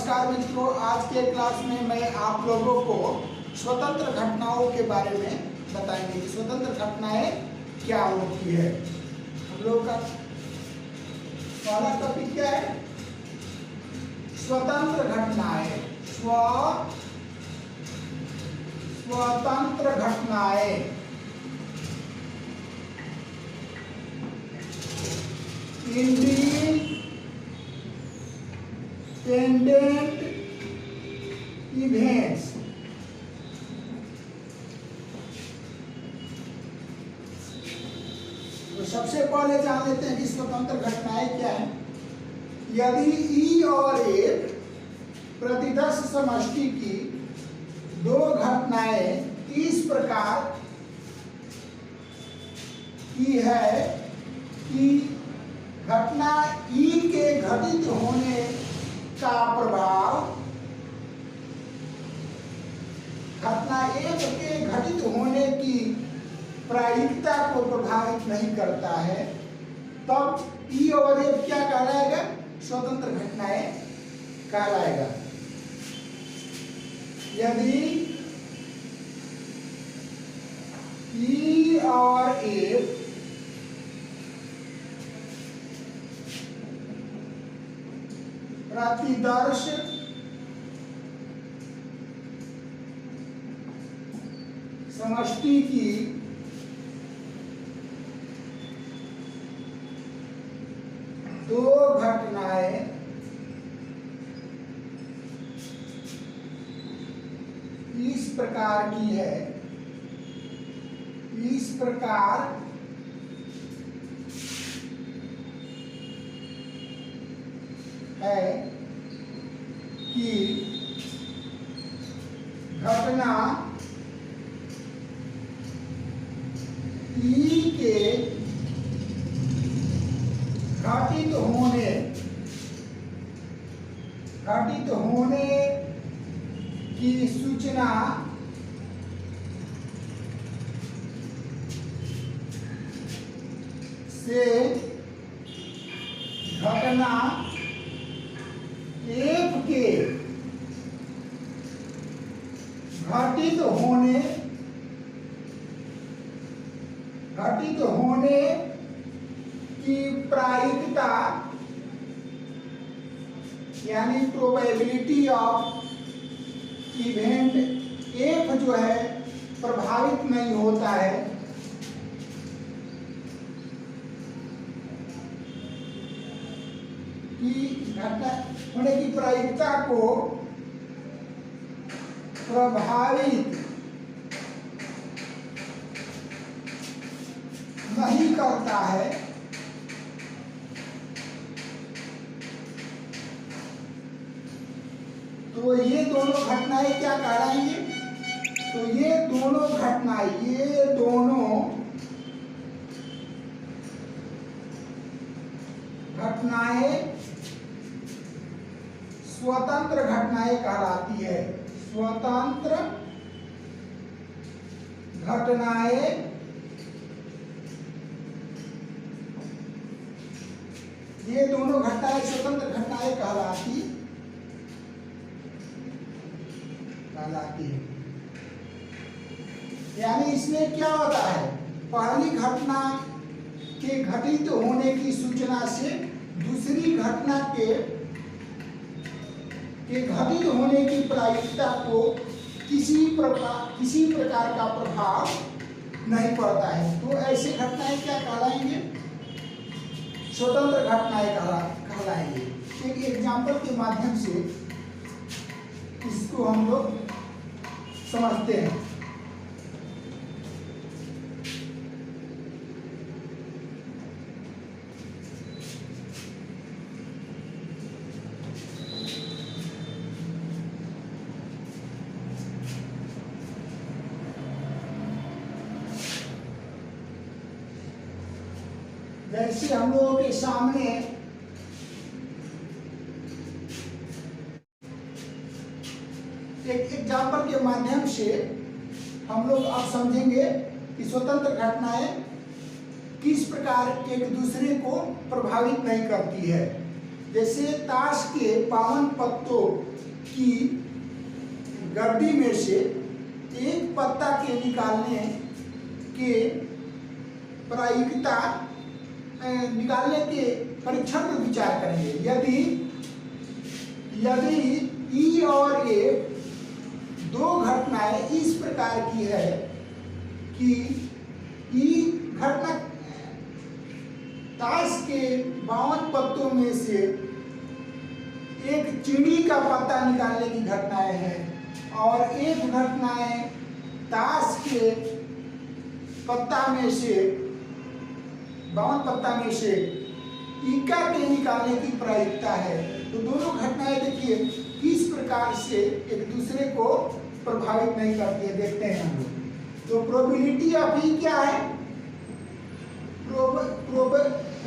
नमस्कार मित्रों, आज के क्लास में मैं आप लोगों को स्वतंत्र घटनाओं के बारे में बताएंगे कि स्वतंत्र घटनाएं क्या होती है। हम लोग का पहला टॉपिक क्या है? स्वतंत्र घटनाएं। स्वतंत्र घटनाएं इंडिपेंडेंट इवेंट्स। तो सबसे पहले जान लेते हैं कि स्वतंत्र घटनाएं क्या है। यदि ई और ए प्रतिदर्श समष्टि की दो घटनाएं इस प्रकार की है कि घटना ई के घटित होने का प्रभाव घटना एक के घटित होने की प्रायिकता को प्रभावित नहीं करता है, तब ई और ए क्या कहलाएगा? स्वतंत्र घटनाएं कहलाएगा। यदि ई और ए प्रतिदर्श समष्टि की दो घटनाएं इस प्रकार की है, इस प्रकार है कि घटना ई के घटित होने की सूचना से घटना एक के घटित होने की प्रायिकता यानी प्रोबेबिलिटी ऑफ इवेंट एक जो है प्रभावित नहीं होता है। कि घटना होने की प्रायिकता को प्रभावित नहीं करता है, तो ये दोनों घटनाएं क्या कहलाएंगे? तो ये दोनों घटनाएं स्वतंत्र घटनाएं कहलाती है। स्वतंत्र घटनाएं ये दोनों घटनाएं स्वतंत्र घटनाएं कहलाती है। यानी इसमें क्या होता है? पहली घटना के घटित होने की सूचना से दूसरी घटना के घटित होने की प्रायिकता को किसी प्रकार का प्रभाव नहीं पड़ता है। तो ऐसी घटनाएं क्या कहलाएंगे? स्वतंत्र घटनाएं कहलाएंगे। एक एग्जाम्पल के माध्यम से इसको हम लोग समझते हैं। जैसे हम लोगों के सामने एक एग्जाम्पल के माध्यम से हम लोग अब समझेंगे कि स्वतंत्र घटनाएं किस प्रकार एक दूसरे को प्रभावित नहीं करती है। जैसे ताश के 52 पत्तों कि गड्डी में से एक पत्ता के निकालने के प्रायिकता निकालने के परीक्षण पर विचार करेंगे। यदि ई और ए दो घटनाएं इस प्रकार की है कि ई घटना ताश के 52 पत्तों में से एक चिड़ी का पत्ता निकालने की घटनाएं हैं और एक घटनाएं ताश के पत्ता में से 52 पत्ता में से ईका के निकालने की प्रायिकता है। तो दोनों घटनाएं देखिए किस प्रकार से एक दूसरे को प्रभावित नहीं करती है, देखते हैं हम लोग। तो प्रोबेबिलिटी ऑफ ई क्या है?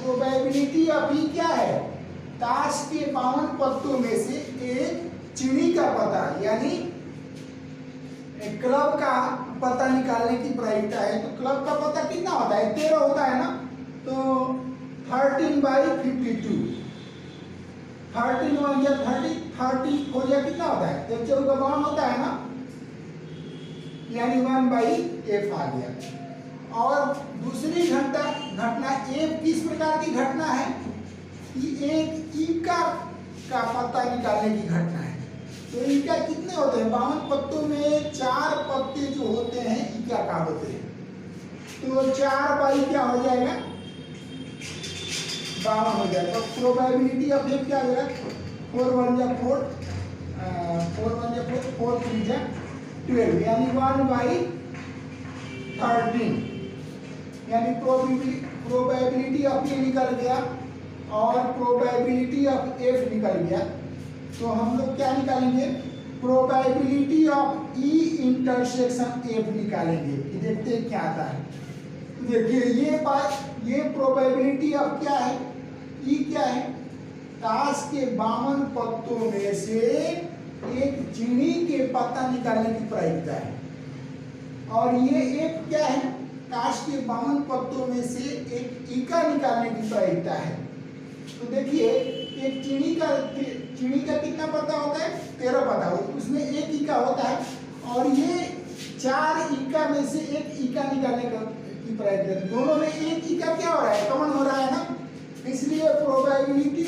प्रोबेबिलिटी ऑफ ई क्या है? ताश के 52 पत्तों में से एक चिड़ी का पता यानी क्लब का पता निकालने की प्रायिकता है। तो क्लब का पता कितना होता है? 13 होता है ना। तो 13/52, 13 1 या 30 हो गया, कितना होता है? 13 होता है ना, यानी 1/f आ गया। और दूसरी घटना एफ किस प्रकार की घटना है? एक ईका का पत्ता निकालने की घटना है। तो ईका कितने होते हैं? 52 पत्तों में 4 पत्ते जो होते हैं ईका का होते हैं। तो 4 क्या हो जाएगा? 52 हो जाएगा। तो प्रोबेबिलिटी ऑफ एफ क्या हो जाएगा? 4 1 या 4 4 3 या 12 यानी 1/13 यानी प्रोबेबिलिटी ऑफ ए निकल गया और प्रोबेबिलिटी ऑफ एफ निकल गया। तो हम लोग क्या निकालेंगे? Probability of E intersection F निकालेंगे। देखते हैं क्या आता है। देखिए ये प्रोबेबिलिटी ऑफ क्या है? ई क्या है? ताश के 52 पत्तों में से एक चिड़ी के पत्ता निकालने की प्रायिकता है। और ये एक क्या है? ताश के 52 पत्तों में से एक ईका निकालने की प्रायिकता है। तो देखिए एक चिड़ी का कितना पत्ता होता है? 13 पत्ता होता है, उसमें एक ईका होता है। और ये 4 ईका में से एक ईका निकालने की प्रायिकता है। दोनों में एक ईका क्या हो रहा है? कॉमन हो रहा है ना। इसलिए probability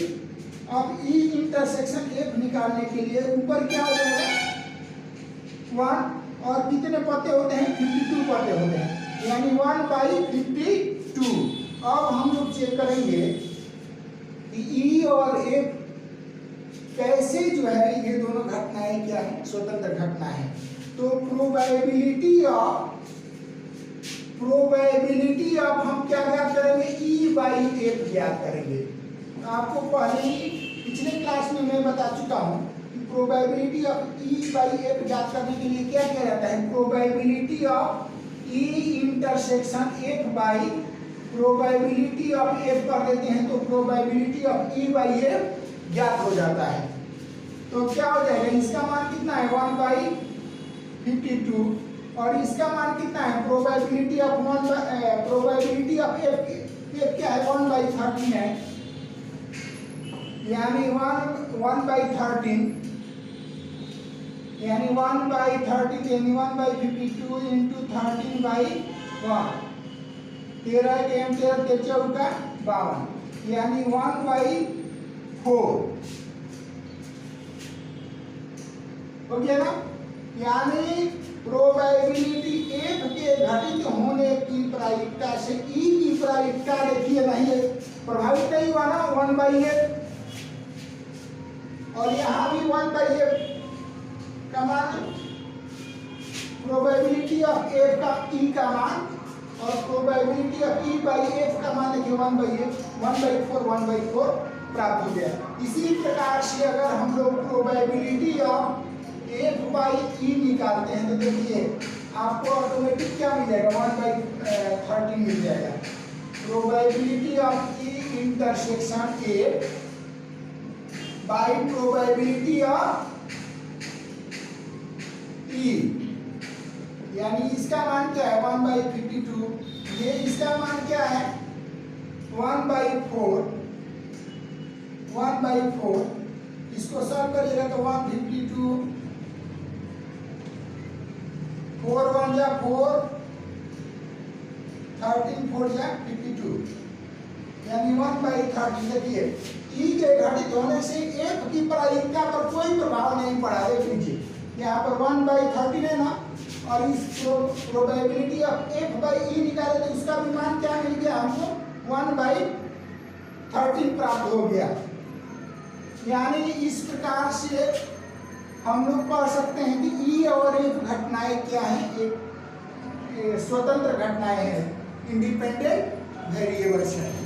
of E intersection F निकालने के लिए ऊपर क्या हो जाएगा? 1 और कितने पत्ते होते हैं? 52 पत्ते होते हैं, यानी 1/52। अब हम लोग चेक करेंगे कि ई और एफ कैसे जो है ये दोनों घटनाएं क्या है? स्वतंत्र घटना है। तो प्रोबेबिलिटी ऑफ हम क्या ज्ञात करेंगे? E/F ज्ञात करेंगे। आपको पहले ही पिछले क्लास में मैं बता चुका हूं कि प्रोबेबिलिटी ऑफ E/F ज्ञात करने के लिए क्या किया जाता है? Probability of E intersection F by probability of F कर देते हैं तो प्रोबेबिलिटी ऑफ E/F ज्ञात हो जाता है। तो क्या हो जाएगा? इसका मान कितना है? 1/52 और इसका मान कितना है? प्रोबेबिलिटी ऑफ F क्या है? 1/13 है, यानी 1/13 यानी 1/13 यानी 1/52 इंटू 13/1 13 के 13 का 52 यानी 1/4 हो गया ना। यानी प्रोबेबिलिटी एफ के घटित होने की प्रायिकता से ई की प्रायिकता देखिए नहीं प्रभावित नहीं हुआ ना 1/f। और यहाँ भी 1/f का मान, प्रोबेबिलिटी ऑफ एफ का ई का मान और प्रोबेबिलिटी ऑफ E/F का मान देखिए 1/4 प्राप्त हो गया। इसी प्रकार से अगर हम लोग प्रोबेबिलिटी ऑफ F/E निकालते हैं तो देखिए आपको ऑटोमेटिक क्या मिल जाएगा? 1/13 मिल जाएगा। Probability of E intersection F by probability of E, यानी इसका मान क्या है? 1/52। ये इसका मान क्या है? 1/4। इसको सॉल्व करिएगा तो 152 52, 4 1 जा 4, 13 4 जा 52, यानी 1/13। देखिए ई के घटित होने से एफ की प्रायिकता पर कोई प्रभाव नहीं पड़ा। देख लीजिए यहाँ पर 1/13 है ना, और इस probability of F by E निकाले तो उसका भी मान क्या मिल गया हमको, 1/13 प्राप्त हो गया। यानी इस प्रकार से हम लोग कह सकते हैं कि ई और एफ घटनाएं क्या हैं, एक स्वतंत्र घटनाएं हैं, इंडिपेंडेंट वेरिएबल्स हैं।